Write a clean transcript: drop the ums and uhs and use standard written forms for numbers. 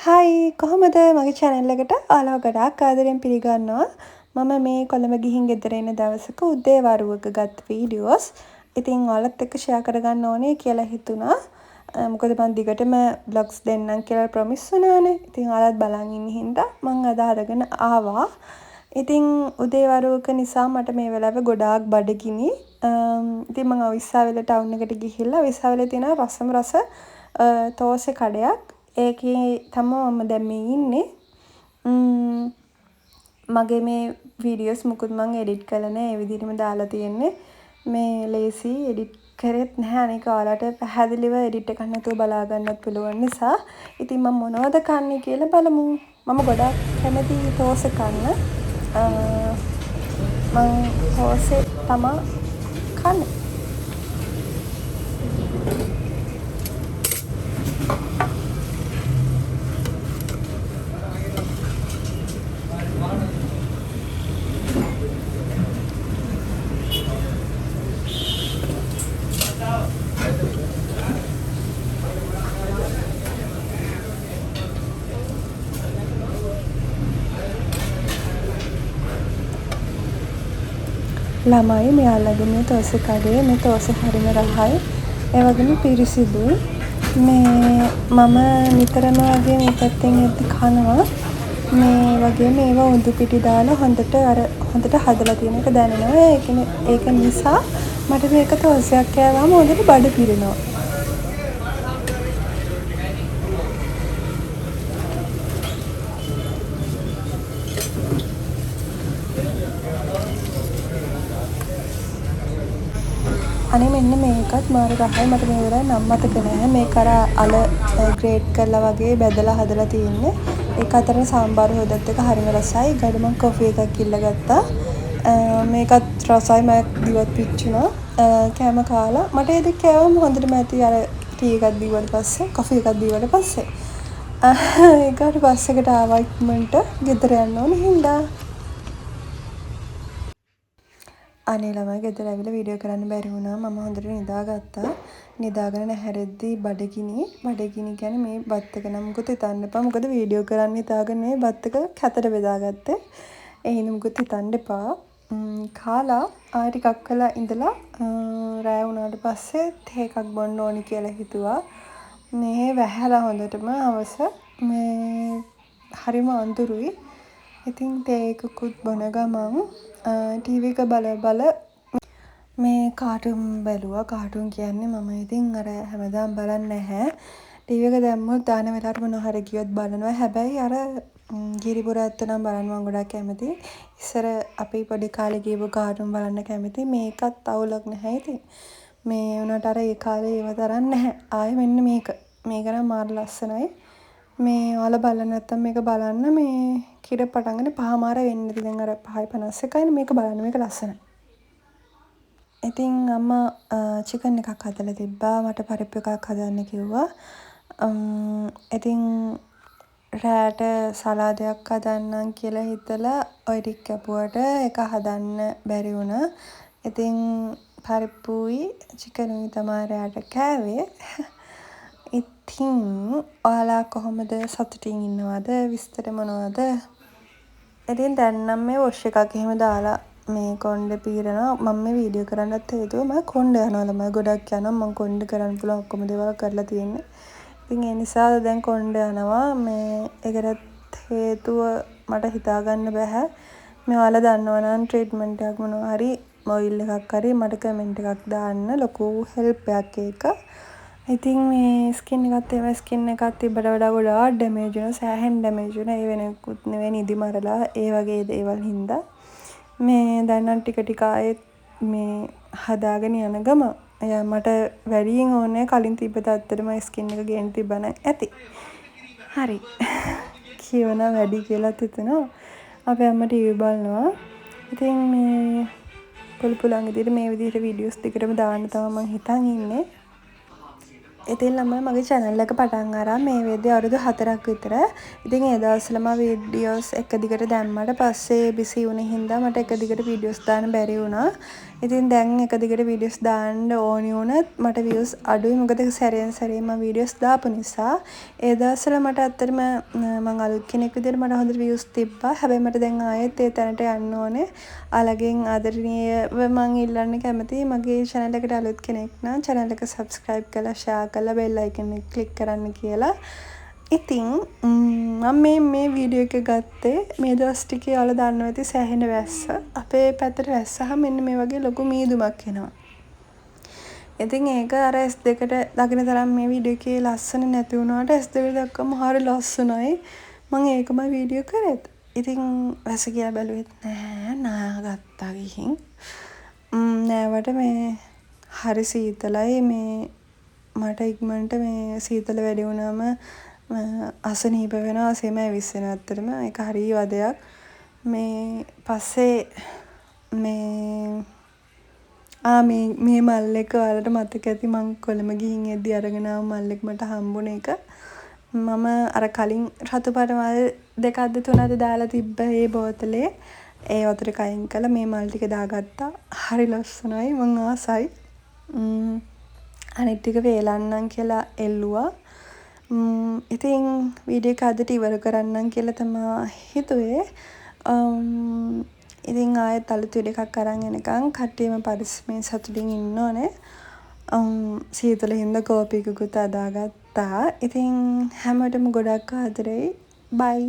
හයි කොහොමද මගේ channel එකට ඔයාලව ගොඩාක් ආදරෙන් පිළිගන්නවා. මම මේ කොළඹ ගිහින් ගෙදර එන දවසක උදේ වරුවක ගත්ත වීඩියෝස්. ඉතින් ඔයාලත් එක්ක share කරගන්න ඕනේ කියලා හිතුණා. මොකද මම දිගටම vlogs දෙන්නම් කියලා promise වුණානේ. ඉතින් ඔයාලත් බලන් ඉන්න හින්දා මම අද අරගෙන ආවා. ඉතින් උදේ වරුවක නිසා මට මේ වෙලාවේ ගොඩාක් බඩගිනි. ඉතින් මම විස්සාවෙල ටවුන් එකට ගිහිල්ලා විස්සාවෙලේ තියෙන රසම රස තෝසේ කඩයක් ඒකේ තමයි මම දැන් මේ ඉන්නේ. මගේ මේ වීඩියෝස් මුකුත් මම එඩිට් කරලා නැහැ. ඒ විදිහටම දාලා තියෙන්නේ. මේ ලේසි එඩිට් කරෙත් නැහැ. අනික ඔයාලට පැහැදිලිව එඩිට් එකක් නැතුව බලා ගන්නත් පුළුවන් නිසා. ඉතින් මම මොනවද කන්නේ කියලා බලමු. මම ගොඩාක් කැමති තෝසේ කන්න. මම තෝසේ තමයි කන්නේ. ළමයි මෙයාලගේ මේ තෝසේ කඩේ මේ තෝසේ හරිම රහයි. ඒ වගේම පිරිසිදුයි. මේ මම නිතරම වගේ මේ පැත්තෙන් එද්දි කනවා. මේ වගේ මේවා උඳු පිටි දාලා හොඳට හදලා තියෙන එක දැනෙනවා. ඒක නිසා මට මේක තෝසයක් කෑවම හොඳට බඩ පිරෙනවා. අනේ මෙන්න මේකත් මාර රහයි. මට මේ වෙලාවේ නම් මතක නැහැ. මේක අර අල ග්‍රේට් කරලා වගේ බෙදලා හදලා තියෙන්නේ. ඒක අතර සාම්බාර හොදත් එක හරිම රසයි. ඊගොඩ මම කොෆි එකක් ඉල්ල ගත්තා. මේකත් රසයි. මම දිවත් පිච්චුණා. කෑම කාලා මට ඒ දෙක කෑවම හොඳටම ඇති. අර ටී එකක් බීවට පස්සේ කොෆි එකක් බීවට පස්සේ ඒකට බස් එකට ආවා ඉක්මනට ගෙදර යන්න ඕන හින්දා. අනේ ළමයි ගෙදර ඇවිල්ලා වීඩියෝ කරන්න බැරි වුණා. මම හොඳට නිදාගත්තා. නිදාගෙන නැහැරෙද්දි බඩගිනි කියන්නේ මේ බත් එක නම් මොකද හිතන්න එපා. මොකද වීඩියෝ කරන්න හිතාගෙන මේ බත් එක කැතට බෙදාගත්තේ. ඒ හින්දා මොකද හිතන්න එපා. කාලා ආයෙ ටිකක් වෙලා ඉඳලා රෑ වුණාට පස්සේ තේ එකක් බොන්න ඕනි කියලා හිතුවා. මේ වැහැලා හොඳටම අවස මේ හරිම අඳුරුයි. ඉතින් තේ එකකුත් බොන ගමන් ටීවී එක බල මේ කාටුන් බැලුවා. කාටුන් කියන්නේ මම ඉතින් අර හැමදාම බලන්නේ නැහැ. ටීවී එක දැම්මොත් දාන වෙලාවට මොනවා හරි කියොත් බලනවා. හැබැයි අර ගිරිපුර ඇත්ත නම් බලන්න මම ගොඩක් කැමතියි. ඉස්සර අපි පොඩි කාලේ ගිහපු කාටුන් බලන්න කැමතියි. මේකත් අවුලක් නැහැ ඉතින්. මේ උනට අර ඒ කාලේ ඒව තරම් නැහැ. ආයේ මෙන්න මේක නම් මාර ලස්සනයි. මේ ඔයාලා බලන්න නැත්තම් මේක බලන්න. මේ කිර පටන් ගන්න 5:00 වෙන්න ඉතින් දැන් අර 5:51යිනේ. මේක බලන්න. මේක ලස්සනයි. ඉතින් අම්මා චිකන් එකක් හදලා තිබ්බා. මට පරිප්පු එකක් හදන්න කිව්වා. ඉතින් රෑට සලාදයක් හදන්නම් කියලා හිතලා ඔය ටික කැපුවට ඒක හදන්න බැරි වුණා. ඉතින් පරිප්පුයි චිකනුයි තමයි රෑට කෑවේ. ඉතින් ඔයාලා කොහොමද සතුටින් ඉන්නවද? විස්තර මොනවද? ඉතින් දැන් නම් මේ වොෂ් එකක් එහෙම දාලා මේ කොණ්ඩේ පීරනවා. මම මේ වීඩියෝ කරන්නත් හේතුව මම කොණ්ඩ යනවා. ළමයි ගොඩක් යනවා. මම කොණ්ඩ කරන්න පුළුවන් ඔක්කොම දේවල් කරලා තියෙන්නේ. ඉතින් ඒ නිසා දැන් කොණ්ඩ යනවා. මේ ඒකට හේතුව මට හිතා ගන්න බෑ. මේ ඔයාලා දන්නවනම් ට්‍රීට්මන්ට් එකක් මොනවා හරි ඔයිල් එකක් හරි මට කමෙන්ට් එකක් දාන්න. ලොකු හෙල්ප් එකක් ඒක. ඉතින් මේ ස්කින් එකත් තිබ්බට වඩා ගොඩාක් ඩැමේජ් වෙනවා. සෑහෙන ඩැමේජ් වෙනවා. ඒ වෙනකුත් නෙවෙයි නිදි මරලා ඒ වගේ දේවල් හින්දා. මේ දැන් නම් ටික ආයෙත් මේ හදාගෙන යන ගම මට වැඩියෙන් ඕනේ කලින් තිබ්බ තත්ත්වෙටම ස්කින් එක ගේන්න තිබ්බනම් ඇති. හරි. කියවන වැඩි කියලාත් හිතෙනවා. අපේ අම්මා ටීවී බලනවා. ඉතින් මේ පුළුවන් විදිහට මේ විදිහට වීඩියෝස් ටිකටම දාන්න තමයි මම හිතන් ඉන්නේ. ඉතින් ළමයි මගේ channel එක පටන් අරන් මේ වෙද්දී අවුරුදු 4ක් විතර. ඉතින් ඒ දවස්වල මම වීඩියෝස් එක දිගට දැම්මට පස්සේ බිසි වුණ හින්දා මට එක දිගට වීඩියෝස් දාන්න බැරි වුණා. ඉතින් දැන් එක දිගට වීඩියෝස් දාන්න ඕනි වුණත් මට views අඩුයි. මොකද සැරෙන් සැරේ මම වීඩියෝස් දාපු නිසා. ඒ දවස්වල මට ඇත්තටම මම අලුත් කෙනෙක් විදිහට මට හොඳට views තිබ්බා. හැබැයි මට දැන් ආයෙත් ඒ තැනට යන්න ඕනේ. අලගෙන් ආදරණීයව මම ඉල්ලන්න කැමතියි මගේ channel එකට අලුත් කෙනෙක් නම් channel එක subscribe කරලා share කරලා bell icon එක click කරන්න කියලා. ඉතින් මම මේ වීඩියෝ එක ගත්තේ මේ දවස් ටිකේ ඔයාලා දන්නවා ඇති සෑහෙන වැස්ස. අපේ පැත්තට වැස්සහම මෙන්න මේ වගේ ලොකු මීදුමක් එනවා. ඉතින් ඒක අර S2කට දකින්න තරම් මේ වීඩියෝ එකේ ලස්සන නැති වුණාට S2 දක්වම හරිය ලස්සනයි. මම ඒකම වීඩියෝ කරේත්. ඉතින් වැස්ස කියලා බැලුවෙත් නෑ නාගත්තා ගිහින්. නෑවට මේ හරි සීතලයි මේ මට ඉක්මනට මේ සීතල වැඩි වුණාම අසනීප වෙනවා අසේම ඇවිස්සෙනවා ඇත්තටම ඒක හරි වදයක් මේ පස්සේ මේ මල්ලෙක් ඔයාලට මතක ඇති මං කොළඹ ගිහින් එද්දි අරගෙන ආව මල්ලෙක් මට හම්බුන එක මම අර කලින් රතු පාට මල් දෙකක්ද තුනක්ද දාලා තිබ්බ ඒ බෝතලේ ඒ වතුර කයින් කළා මේ මල් ටික දාගත්තා හරි ලස්සනයි මං ආසයි අනිත් ටික වේලන්නම් කියලා එල්ලුවා ඉතින් වීඩියෝ එක අදට ඉවර කරන්නම් කියලා තමයි හිතුවේ. ඉතින් ආයෙත් අලුත් වීඩියෝ එකක් අරන් එනකන් කට්ටියම පරිස්සමෙන් සතුටින් ඉන්න ඕනේ. සීතල හින්දා කෝපි එකකුත් අදාගත්තා. ඉතින් හැමෝටම ගොඩක් ආදරෙයි. බයි.